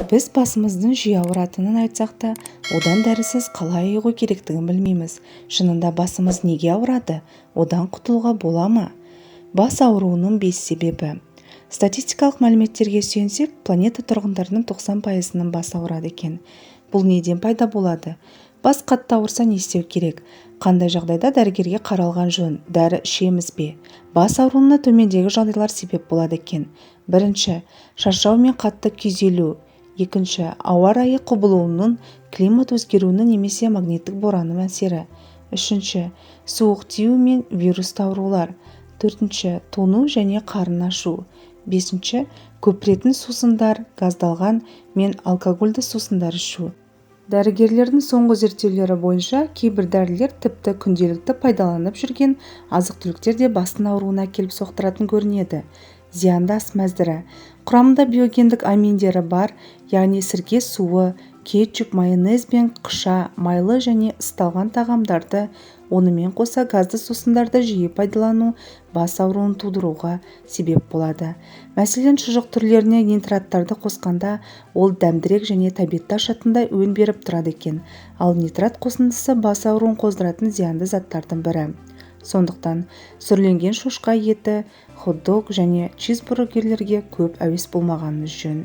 біз басымыздың жиі ауыратынын айтсақ та, одан дәрісіз қалай айығу керектігін білмейміз. Шынында басымыз неге ауырады? Одан құтылуға бола ма? Бас ауруының 5 себебі. Статистикалық мәліметтерге сүйенсек, планета тұрғындарының 90%-ның бас ауырады екен. Бұл неден пайда болады? Бас қатты ауырса не істеу керек? Қандай жағдайда дәрігерге қаралған жөн? Дәрі ішеміз бе? Бас ауруына төмендегі жағдайлар себеп болады екен. Бірінші, шаршау мен қатты күйзелу. Екінші, ауа райы құбылуының, климат өзгеруінің немесе магниттік боранның әсері. Үшінші, суық тию мен вирусты аурулар. Төртінші, тону және қарын ашу. Бесінші, көпіретін сусындар, газдалған мен алкогольді сусындар ішу. Дәрігерлердің соңғы зерттеулері бойынша кейбір дәрілер тіпті күнделікті пайдаланып жүрген азық-түліктер де бастың ауруына әкеліп соқтыратын көрінеді. Зиянды ас мәзірі. Құрамында биогендік аминдері бар, яғни сірке суы, кетчуп, майонез бен қыша, майлы және ысталған тағамдарды, онымен қоса газды сусындарды жиі пайдалану бас ауруын тудыруға себеп болады. Мәселен, шұжық түрлеріне нитраттарды қосқанда ол дәмдірек және тәбетті ашатындай өн беріп тұрады екен. Ал нитрат қосындысы бас ауруын қоздыратын зиянды заттардың бірі. Сондықтан сүрленген шошқа еті, хот-дог және чизбургерлерге көп әуес болмағанымыз жөн.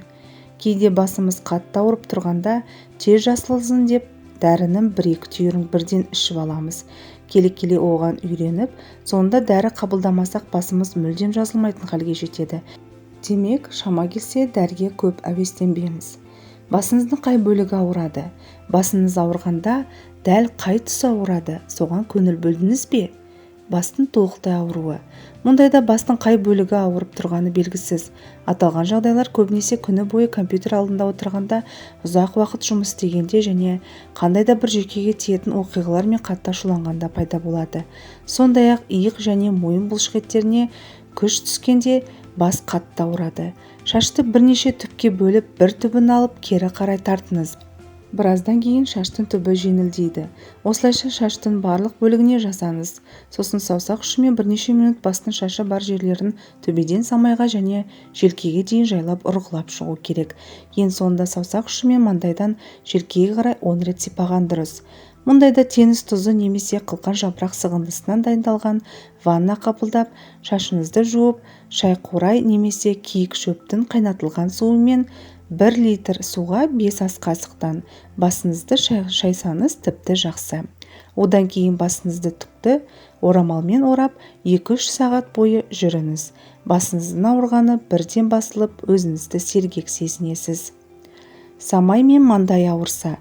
Кейде басымыз қатты ауырып тұрғанда тез жасылсын деп дәрінің 1-2 түйірін бірден ішіп аламыз. Келе-келе оған үйреніп, сонда дәрі қабылдамасақ басымыз мүлдем жазылмайтын халге жетеді. Демек, шама келсе дәріге көп әуестенбеңіз. Басыңыздың қай бөлігі ауырады? Басыңыз ауырғанда дәл қай тұсы ауырады? Соған көңіл бөлдіңіз бе? Бастың толықтай ауруы. Мұндайда бастың қай бөлігі ауырып тұрғаны белгісіз. Аталған жағдайлар көбінесе күні бойы компьютер алдында отырғанда, ұзақ уақыт жұмыс істегенде және қандай да бір жүйкеге тиетін оқиғалар мен қатты ашуланғанда пайда болады. Сондай-ақ иық және мойын бұлшықеттеріне күш түскенде бас қатты ауырады. Шашты бірнеше түпке бөліп, бір түбін алып кері қарай тартыңыз. Біраздан кейін шаштың түбі жеңілдейді. Осылайша шаштың барлық бөлігіне жасаңыз. Сосын саусақ ұшымен бірнеше минут бастың шашы бар жерлерін төбеден самайға және желкеге дейін жайлап ұрғылап шығу керек. Ең соңында саусақ ұшымен маңдайдан желкеге қарай 10 рет сипаған дұрыс. Мұндайда теңіз тұзы немесе қылқан жапырақ сығындысынан дайындалған ванна қабылдап, шашыңызды жуып, шайқурай немесе киік шөптің қайнатылған суымен 1 литр суға 5 ас қасықтан басыңызды шайсаңыз тіпті жақсы. Одан кейін басыңызды түкті орамалмен орап 2-3 сағат бойы жүріңіз. Басыңыздың ауырғаны бірден басылып, өзіңізді сергек сезінесіз. Самай мен маңдай ауырса.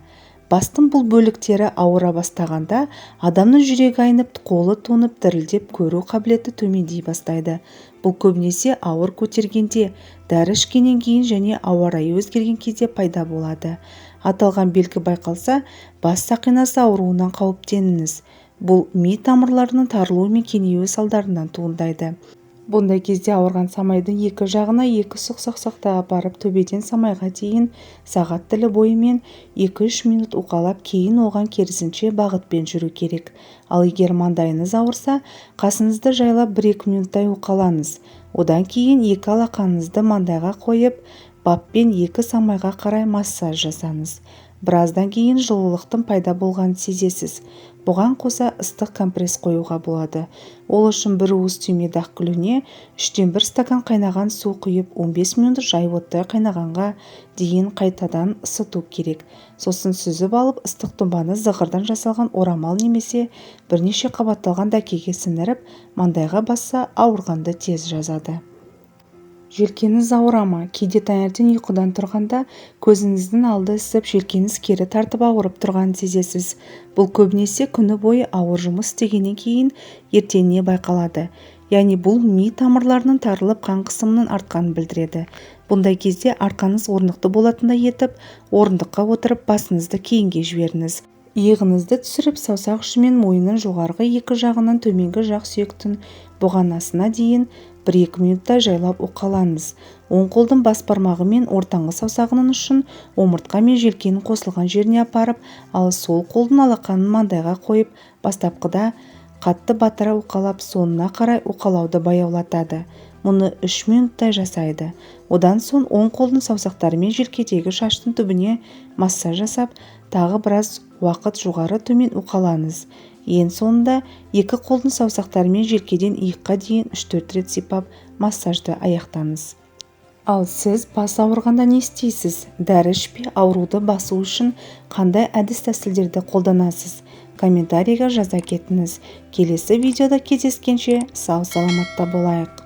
Бастың бұл бөліктері ауыра бастағанда, адамның жүрегі айнып, қолы тоңып, дірілдеп көру қабілеті төмендей бастайды. Бұл көбінесе ауыр көтергенде, дәрі ішкеннен кейін және ауа райы өзгерген кезде пайда болады. Аталған белгі байқалса, бас сақинасы ауруынан қауіптеніңіз. Бұл ми тамырларының тарылуы мен кеңеюі салдарынан туындайды. Бұндай кезде ауырған самайдың екі жағына 2 сұқ саусақты апарып төбеден самайға дейін сағат тілі бойымен 2-3 минут уқалап, кейін оған керісінше бағытпен жүру керек. Ал егер маңдайыңыз ауырса, қасыңызды жайлап 1-2 минуттай уқалаңыз. Одан кейін 2 алақаныңызды маңдайға қойып, баппен 2 самайға қарай массаж жасаңыз. Біраздан кейін жылулықтың пайда болғанын сезесіз. Бұған қоса ыстық компресс қоюға болады. Ол үшін бір уыс түймедақ гүліне 3-1 стакан қайнаған су құйып 15 минут жай оттай қайнағанға дейін қайтадан ысыту керек. Сосын сүзіп алып, ыстық тұнбаны зығырдан жасалған орамал немесе бірнеше қабатталған дәкеге сіңіріп, маңдайға басса ауырғанды тез жазады. Желкеңіз ауыра ма? Кейде таңертең ұйқыдан тұрғанда көзіңіздің алды ісіп, желкеңіз кері тартып ауырып тұрғанын сезесіз. Бұл көбінесе күні бойы ауыр жұмыс істегеннен кейін ертеңіне байқалады. Яғни бұл ми тамырларының тарылып, қан қысымының артқанын білдіреді. Бұндай кезде арқаңыз орнықты болатындай етіп, орындыққа отырып басыңызды кейінге жіберіңіз. Иығыңызды түсіріп, саусақ ұшымен мойынның жоғарғы 2 жағынан төменгі жақ сүйектің бұғанасына дейін 1-2 минутта жайлап уқалаңыз. Оң қолдың бас бармағы мен ортаңғы саусағының ұшын омыртқа мен желкенің қосылған жеріне апарып, ал сол қолдың алақанын маңдайға қойып, бастапқыда қатты батыра уқалап соңына қарай уқалауды баяулатады. Мұны 3 минуттай жасайды. Одан соң оң қолдың саусақтарымен желкедегі шаштың түбіне массаж жасап, тағы біраз уақыт жоғары төмен уқалаңыз. Ең соңында екі қолдың саусақтарымен желкеден иыққа дейін 3-4 рет сипап массажды аяқтаңыз. Ал сіз бас ауырғанда не істейсіз? Дәрі ішпей ауруды басу үшін қандай әдіс-тәсілдерді қолданасыз? Комментарийға жаза кетіңіз. Келесі видеода кездескенше сау саламатта болайық.